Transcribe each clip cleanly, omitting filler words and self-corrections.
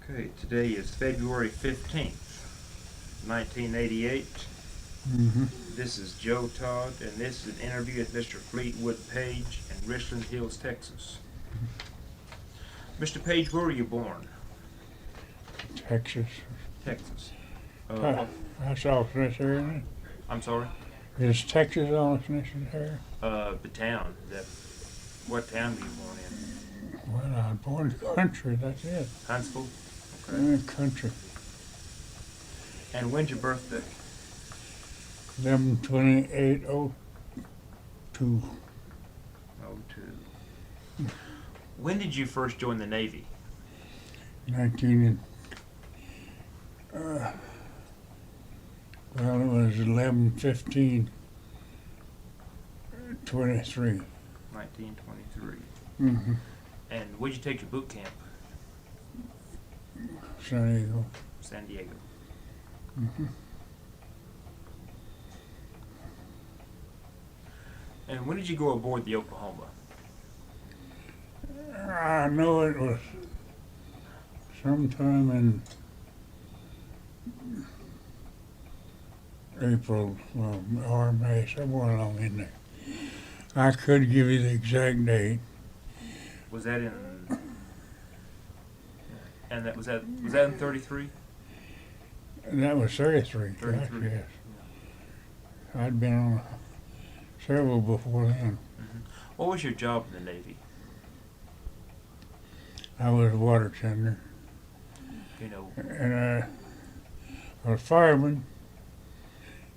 Okay, today is February 15th, 1988. Mm-hmm. This is Joe Todd, and this is an interview with Mr. Fleetwood Page in Richland Hills, Texas. Mr. Page, where were you born? Texas. Texas. That's off this area. I'm sorry? Is Texas on this area? The town. What town were you born in? Well, I was born in the country, that's it. Huntsville? In the country. And when's your birthday? 11/28/02. Oh, two. When did you first join the Navy? 19. Well, it was 11/15/23. 1923. Mm-hmm. And where'd you take your boot camp? San Diego. San Diego. Mm-hmm. And when did you go aboard the Oklahoma? I know it was sometime in April or May, somewhere along in there. I could give you the exact date. Was that in? And was that in 33? And that was 33. 33. Yes. I'd been on several before then. Mm-hmm. What was your job in the Navy? I was a water tender. You know. And I was a fireman.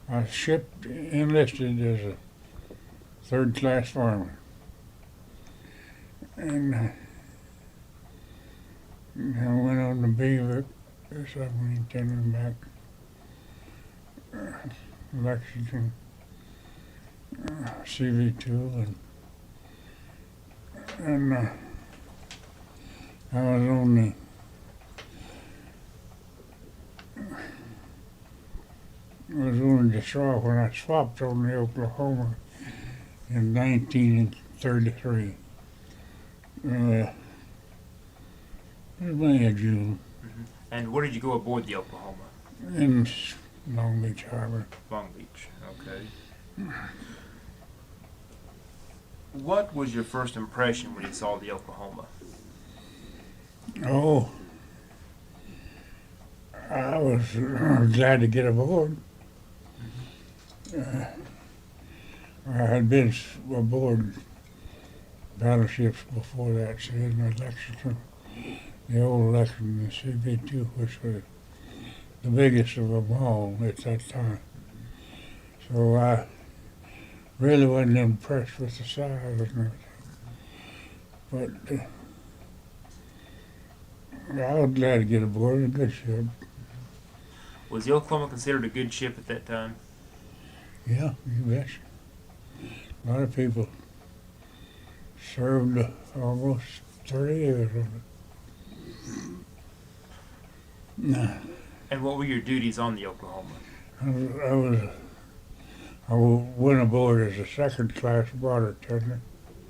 I was enlisted as a third-class fireman. And I went on to be a submarine tender back Lexington, CV2, and I was on the destroyer when I swapped on the Oklahoma in 1933. It was May or June. Mm-hmm. And where did you go aboard the Oklahoma? In Long Beach Harbor. Long Beach. Okay. What was your first impression when you saw the Oklahoma? Oh, I was glad to get aboard. I had been aboard battleships before that, so in the Lexington, the old Lexington CV2, which was the biggest of them all at that time. So I really wasn't impressed with the size and everything. But I was glad to get aboard. It was a good ship. Was the Oklahoma considered a good ship at that time? Yeah, you betcha. A lot of people served almost 30 years on it. Nah. And what were your duties on the Oklahoma? I went aboard as a second-class water tender.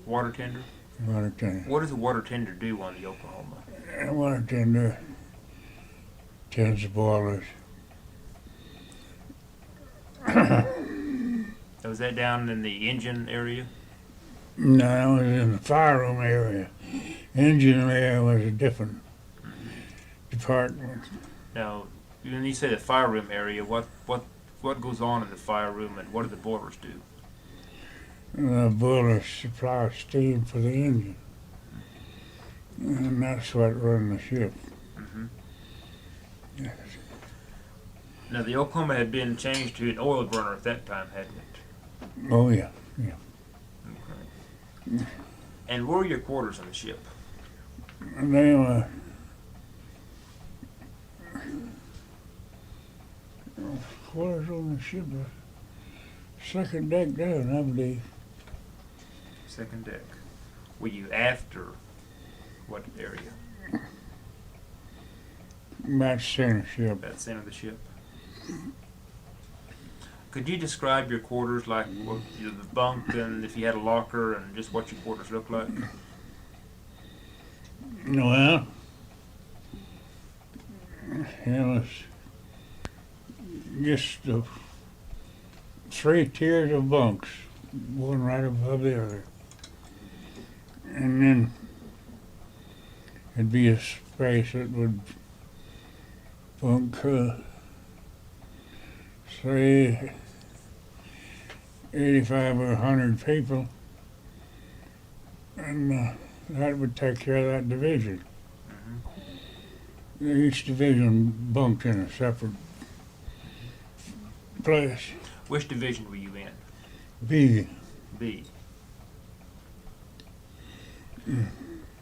Water tender? Water tender. What does a water tender do on the Oklahoma? A water tender tends boilers. Was that down in the engine area? No, I was in the fire room area. Engine area was a different department. Now, when you say the fire room area, what goes on in the fire room, and what do the boilers do? The boilers supply steam for the engine, and that's what run the ship. Mm-hmm. Yes. Now, the Oklahoma had been changed to an oil burner at that time, hadn't it? Oh yeah, yeah. Okay. And where were your quarters on the ship? And they were quarters on the ship. Second deck down, I believe. Second deck. Were you after what area? About center ship. About the center of the ship. Could you describe your quarters, like the bunk, and if you had a locker, and just what your quarters looked like? Well, just 3 tiers of bunks, one right above the other. And then it'd be a space that would bunk say 85 or 100 people, and that would take care of that division. Each division bunked in a separate place. Which division were you in? B. B.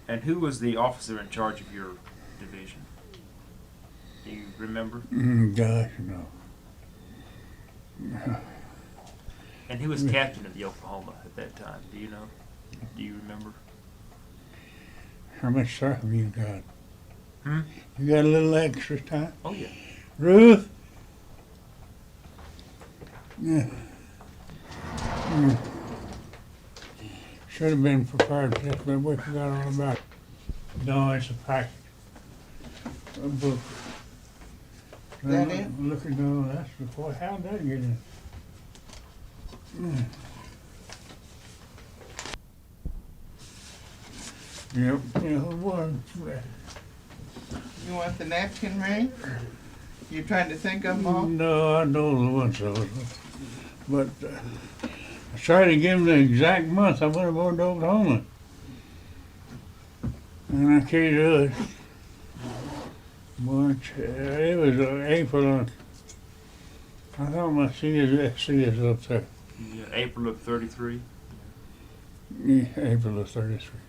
And who was the officer in charge of your division? Do you remember? Gosh, no. And who was captain of the Oklahoma at that time? Do you know? Do you remember? How much time you got? Hmm? You got a little extra time? Oh, yeah. Ruth? Yeah. Should have been prepared for this, but we forgot all about it. No, it's a packet. A book. That it? Look at no, that's before. How'd that get in? Yep, yeah, one. You want the napkin ring? You trying to think of them all? No, I know the ones of it, but I tried to give them the exact month I went aboard to Oklahoma, and I can't do it. March, it was April. I thought my CSC is up there. Yeah, April of 33. Yeah, April of 33.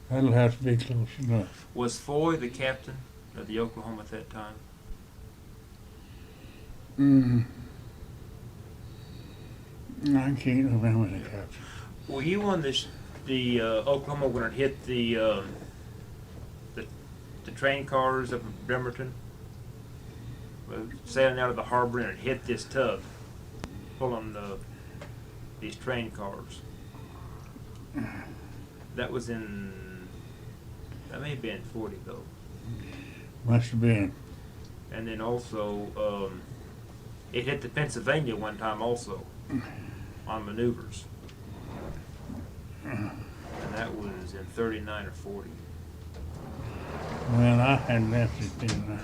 That'll have to be close enough. Was Foy the captain of the Oklahoma at that time? I can't remember the captain. Were you on the Oklahoma when it hit the train cars up in Bremerton? Sailing out of the harbor and it hit this tug, pulling these train cars. That was that may have been 40 though. Must have been. And then also, it hit the Pennsylvania one time also, on maneuvers. And that was in 39 or 40. Well, I had left it then.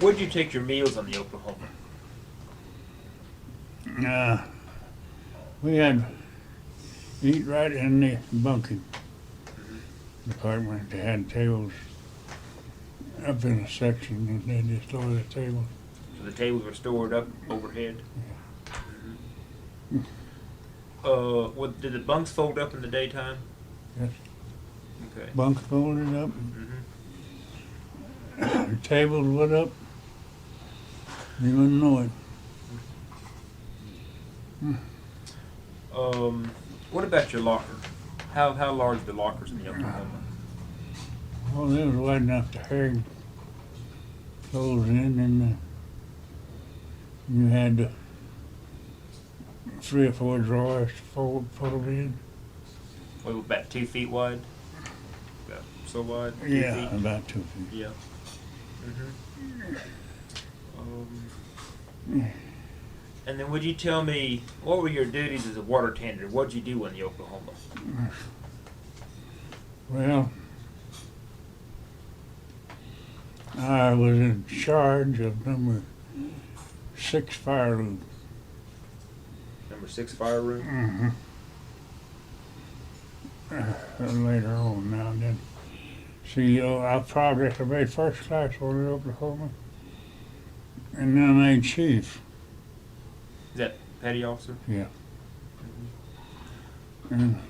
Where'd you take your meals on the Oklahoma? We had eat right in the bunking department. They had tables up in a section, and they just lower the table. So the tables were stored up overhead? Did the bunks fold up in the daytime? Yes. Okay. Bunks folded up, Mm-hmm. the tables went up. You wouldn't know it. What about your locker? How large are the lockers in the Oklahoma? Well, they was wide enough to hang clothes in, and you had 3 or 4 drawers to fold in. Well, about 2 feet wide? About so wide? 2 Yeah, feet? about 2 feet. Yeah. And then would you tell me, what were your duties as a water tender? What did you do in the Oklahoma? Well, I was in charge of number 6 fire room. Number 6 fire room? Later on now and then. See, I progressed. I made first class on the Oklahoma, and then I made chief. Is that petty officer? Yeah. And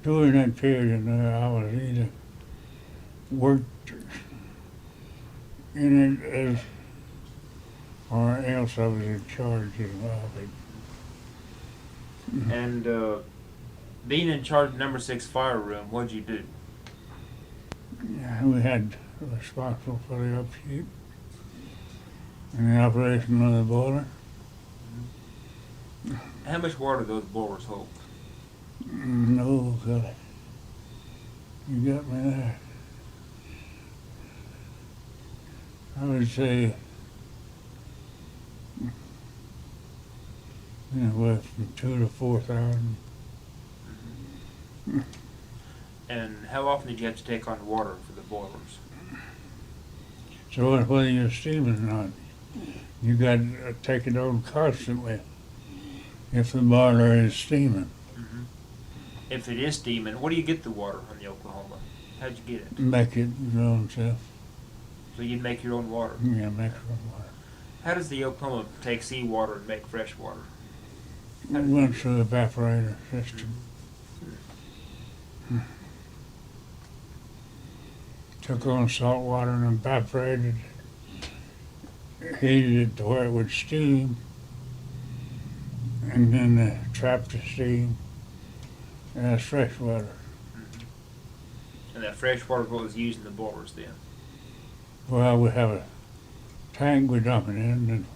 during that period, I was either worked in it as, or else I was in charge of it. And being in charge of number 6 fire room, what did you do? Yeah, we had responsible for the upkeep and the operation of the boiler. How much water do those boilers hold? No, God. You got me there. I would say anywhere from 2 to 4,000. And how often did you have to take on water for the boilers? So whether you're steaming or not, you got to take it on constantly if the boiler is steaming. If it is steaming, where do you get the water on the Oklahoma? How'd you get it? Make it your own self. So you'd make your own water. Yeah, make your own water. How does the Oklahoma take seawater and make fresh water? It went through the evaporator system. Took on salt water and evaporated, heated it to where it would steam, and then trapped the steam as fresh water. And that fresh water is what was used in the boilers then? Well, we have a tank we dump it in, and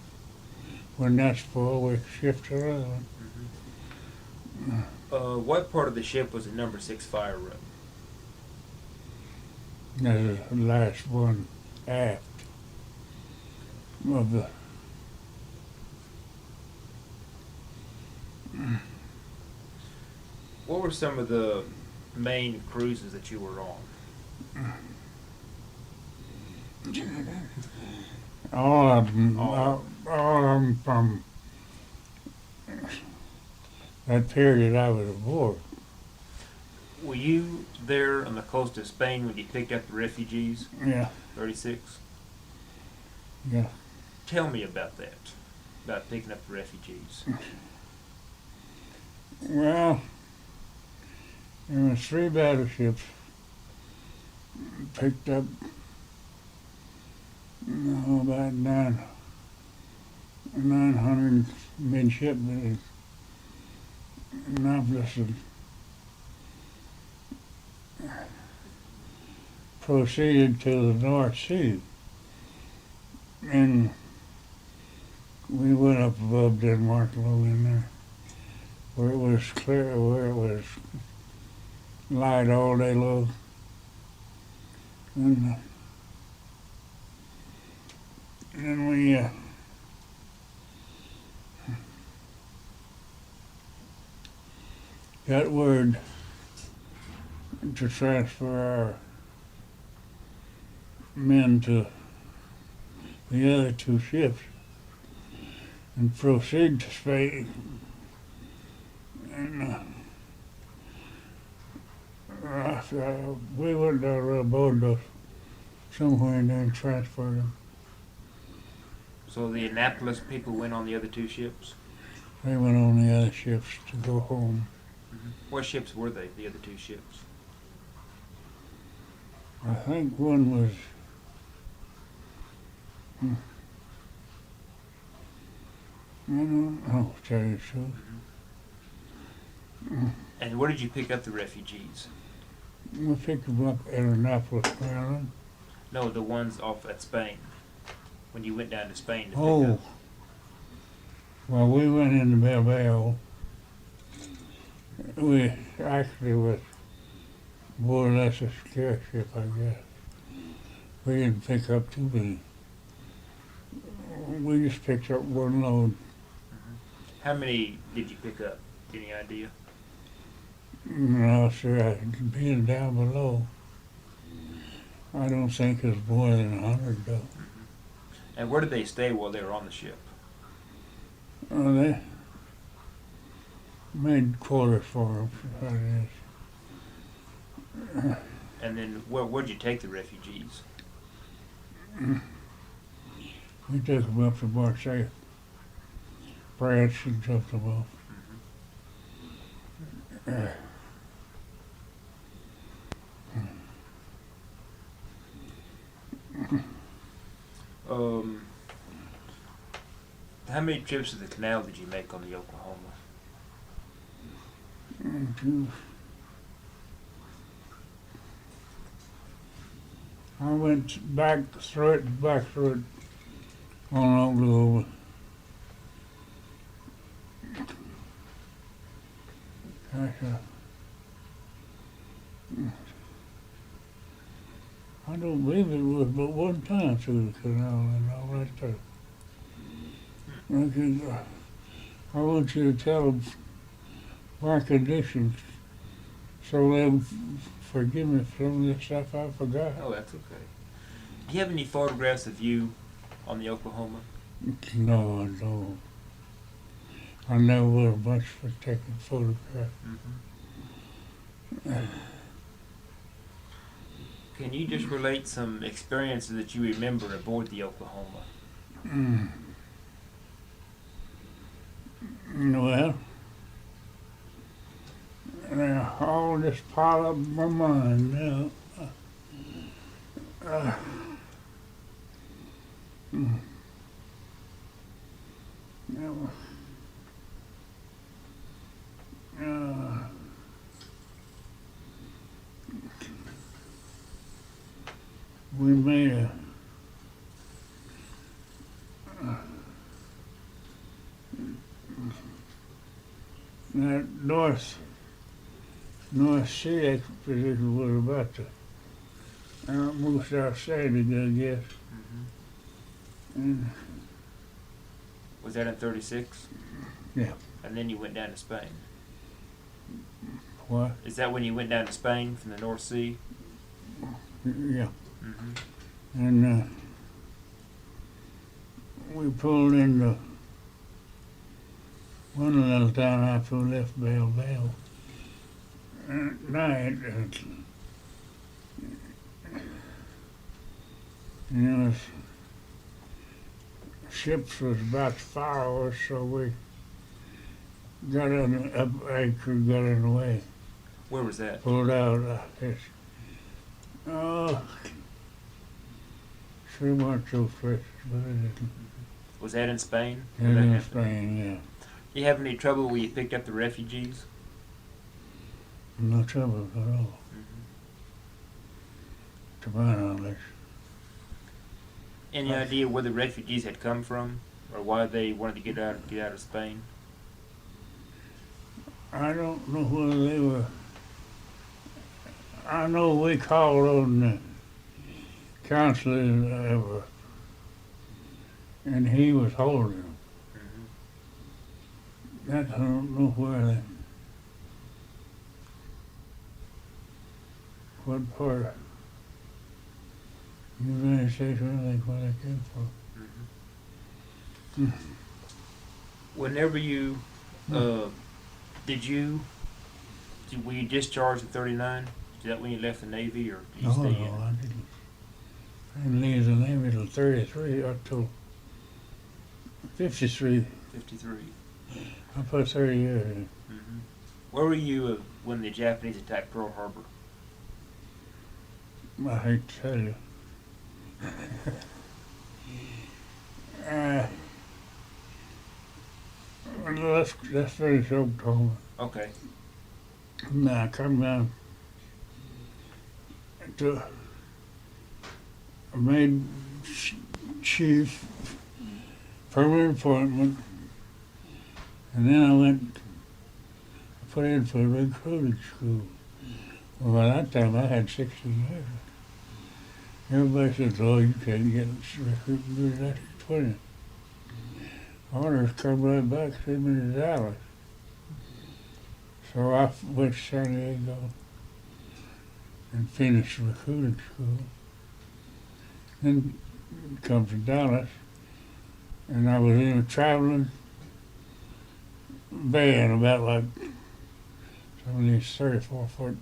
when that's full, we shift to another one. What part of the ship was the number 6 fire room? That's the last one aft of the. What were some of the main cruises that you were on? All of them, All all of them from that period I was aboard. Were you there on the coast of Spain when you picked up the refugees? Yeah, 36? yeah. Tell me about that, about picking up the refugees. Well, there was 3 battleships picked up about 900 midshipmen in Annapolis and proceeded to the North Sea. And we went up above Denmark a little in there, where it was clear, where it was light all day long. And then we got word to transfer our men to the other 2 ships and proceed to Spain. And we went down to a boat somewhere and then transferred them. So the Annapolis people went on the other 2 ships? They went on the other ships to go home. What ships were they, the other 2 ships? I think one was I don't know, to tell you the truth. And where did you pick up the refugees? We picked them up at Annapolis, Maryland. No, the ones off at Spain. When you went down to Spain to pick Oh, up. well, we went into Bilbao. We actually was more or less a scare ship, I guess. We didn't pick up too many. We just picked up one load. How many did you pick up? Any idea? No, sir, being down below, I don't think it was more than 100 though. And where did they stay while they were on the ship? They made quarters for them, that is. And then where'd you take the refugees? We took them up to Marseille, France, and took them off. How many trips to the canal did you make on the Oklahoma? I went back through it on Oklahoma. Gosh, I don't believe it was but one time through the canal and all right there. I want you to tell them my conditions so they'll forgive me for some of the stuff I forgot. Oh, that's okay. Do you have any photographs of you on the Oklahoma? No, I don't. I never was much for taking photographs. Mm-hmm. Can you just relate some experiences that you remember aboard the Oklahoma? Well, they all just pile up in my mind now. We made a that North Sea expedition was about to most outstanding, I guess. Mm-hmm. And Was that in 36? yeah, And then you went down to Spain. what? Is that when you went down to Spain from the North Sea? Yeah, Mm-hmm. and we pulled into one little town after we left Bell Bell. And at night, ships was about to fire us, so we got up anchor, got in the way, Where was that? pulled out. It's, 3 months so fresh, but Was that in Spain? it Where that in happened? Spain, yeah. You have any trouble when you picked up the refugees? No trouble at all, Mm-hmm. to my knowledge. Any idea where the refugees had come from, or why they wanted to get out of Spain? I don't know whether they were. I know we called on the counselor, and he was holding them. Mm-hmm. That I don't know where what part of the United States where they came from. Mm-hmm. Whenever you, were you discharged in 39? Is that when you left the Navy, or did you No, stay in? I didn't. I didn't leave the Navy till 33, or till 53. 53. I put 30 years in. Mm-hmm. Where were you when the Japanese attacked Pearl Harbor? I hate to tell you. Let's finish Oklahoma. Okay. Now I come down to I made chief permanent appointment, and then I put in for recruiting school. Well, by that time I had 60 years. Everybody says, "Oh, you can't get recruited after 20." Orders come right back, send me to Dallas. So I went to San Diego and finished recruiting school. Then come to Dallas, and I was in a traveling van about like some of these 34-foot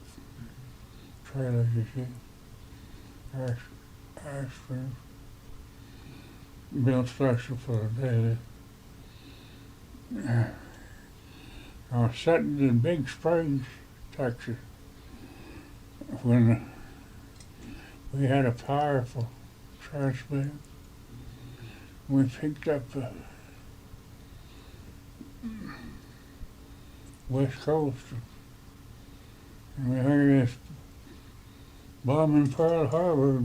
trailers you see. Ashford built special for the day. I was sitting in Big Springs, Texas, when we had a powerful transmitter. We picked up West Coast, and we heard this bombing Pearl Harbor.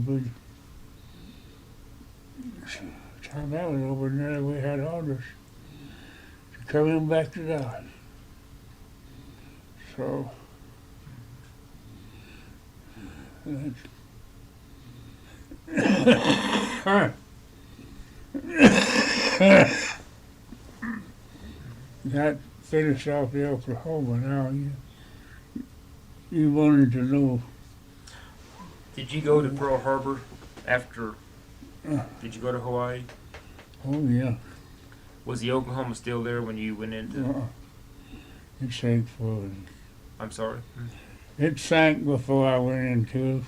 Time that was over, and then we had orders to come in back to Dallas. So That finished off the Oklahoma. Now you wanted to know. Did you go to Pearl Harbor after? Did you go to Hawaii? Oh yeah. Was the Oklahoma still there when you went into? It sank for. I'm sorry. It sank before I went into it.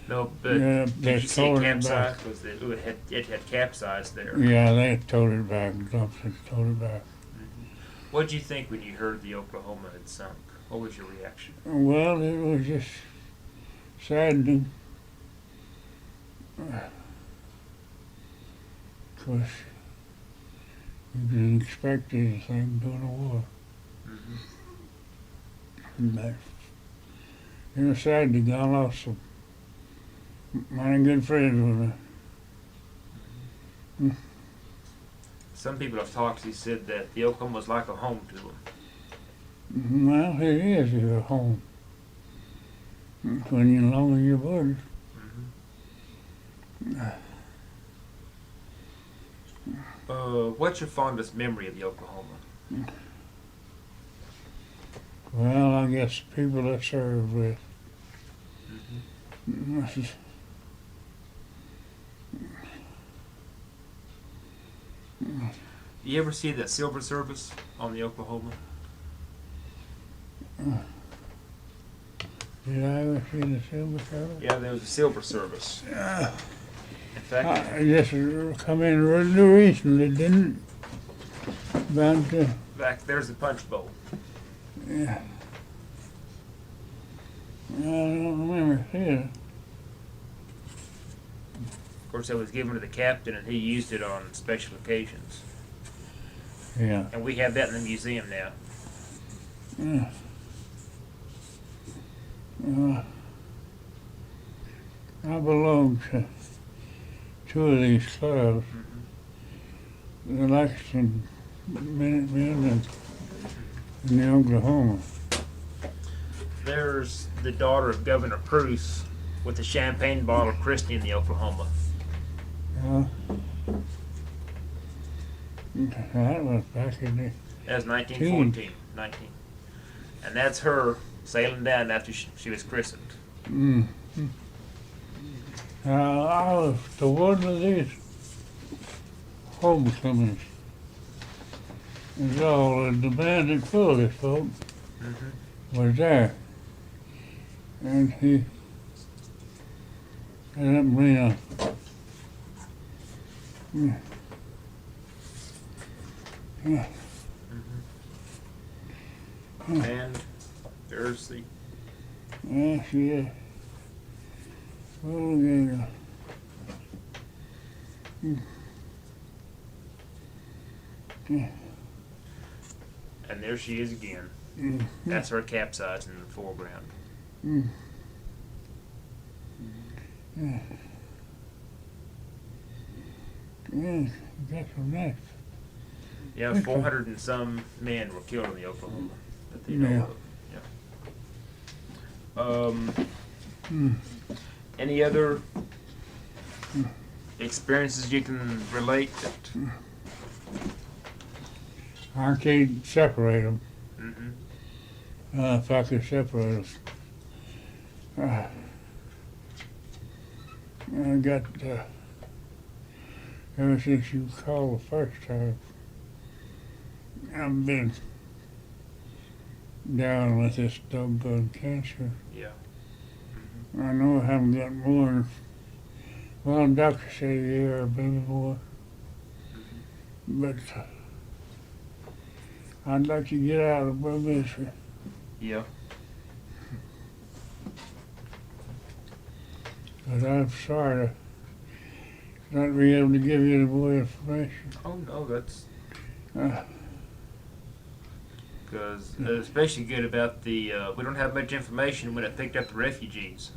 No, but Yeah, did they you see it towed it capsized? back. Was it had capsized there? Yeah, they towed it back. Dumped it, towed it back. What did you think when you heard the Oklahoma had sunk? What was your reaction? Well, it was just saddening. Because you didn't expect anything during the war. But it was saddening. I lost some mighty good friends with Some people I've talked to said that the Oklahoma was like a home to them. Well, it is your home. When you're along your borders. What's your fondest memory of the Oklahoma? Well, I guess people I served with. You ever see that silver service on the Oklahoma? Did I ever see the silver service? Yeah, there was a silver service. In fact, I just come in really recently, didn't it? back there's the punch bowl. Yeah. I don't remember seeing it. Of course, it was given to the captain, and he used it on special occasions. Yeah. And we have that in the museum now. Yeah. I belong to two of these clubs, the Lexington Minutemen and the Oklahoma. There's the daughter of Governor Preuss with the champagne bottle christening the Oklahoma. That was back in the. That was 1914. 19. And that's her sailing down after she was christened. I was to one of these homecomings. And all and the band that pulled it, folks, was there. And he ended up being And there's the yeah, she is. Oh, yeah. and there she is again. That's her capsizing in the foreground. Yeah, that's so nice. Yeah, 400 and some men were killed in the Oklahoma that they know of. Yeah. Any other experiences you can relate that? I can't separate them. Mm-hmm. If I could separate them. I got, ever since you called the first time, I've been down with this doggone cancer. Yeah. I know I haven't got more. Well, the doctor said you're a baby boy. But I'd like to get out of my misery. Yeah. But I'm sorry to not be able to give you any more information. Oh no, that's Uh, because especially good about the. We don't have much information when it picked up the refugees.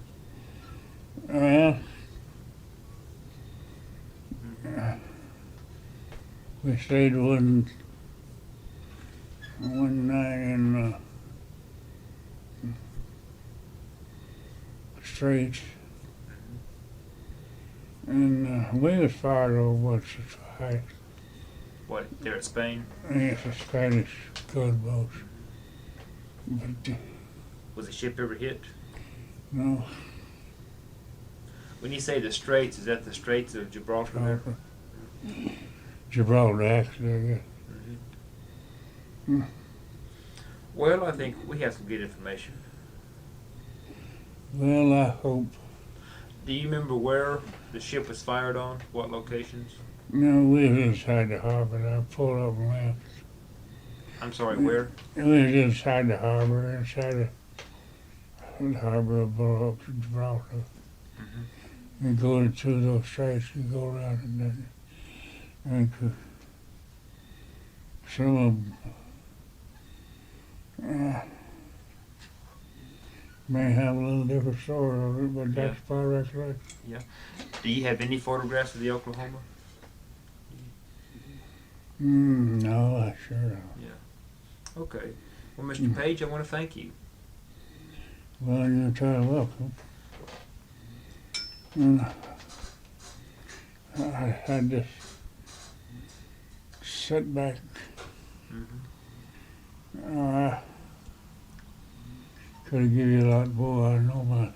Well, we stayed one night in Straits, And we was fired over what's the What, there at Spain? it's a Spanish gunboat. But Was the ship ever hit? no, When you say the Straits, is that the Straits of Gibraltar there? Gibraltar, actually, I guess. Mhm. Well, I think we have some good information. Well, I hope. Do you remember where the ship was fired on? What locations? No, we was inside the harbor. I pulled up and left. I'm sorry, where? We was inside the harbor, inside the harbor of Gibraltar. Mm-hmm. You go into those straits, you go around and some of them may have a little different story on it, but that's my recollection. Do you have any photographs of the Oklahoma? No, I sure don't. Okay. Well, Mr. Page, I want to thank you. Well, you're entirely welcome. And I had this setback. Mm-hmm. I could have given you a lot more. I know my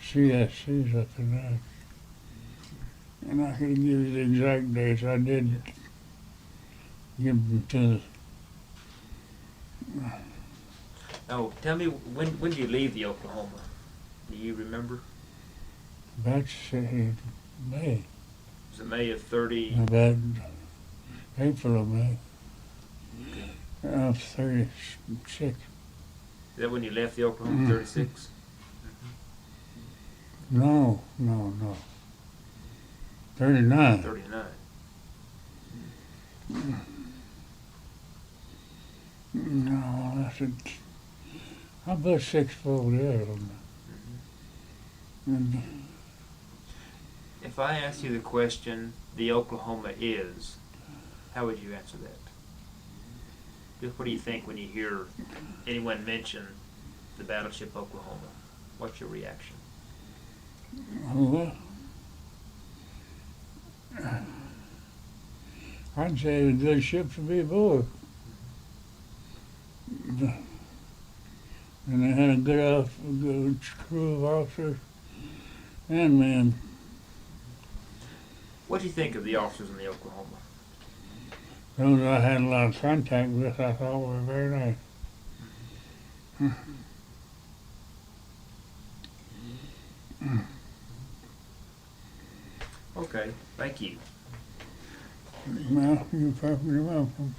CSC's up in there. And I could give you the exact dates. I did give them to Oh, tell me, when did you leave the Oklahoma? Do you remember? that's May. Was it May of 30? About April of May. Of 36. Is that when you left the Oklahoma, 36? No. 39. 39. No, that's it. I put 6 over there on Mm-hmm. and If I ask you the question, the Oklahoma is, how would you answer that? Just what do you think when you hear anyone mention the Battleship Oklahoma? What's your reaction? well, I'd say it's a good ship to be aboard. And they had a good crew of officers and men. What do you think of the officers in the Oklahoma? Those I had a lot of contact with, I thought were very nice. Okay, thank you. Well, you're perfectly welcome.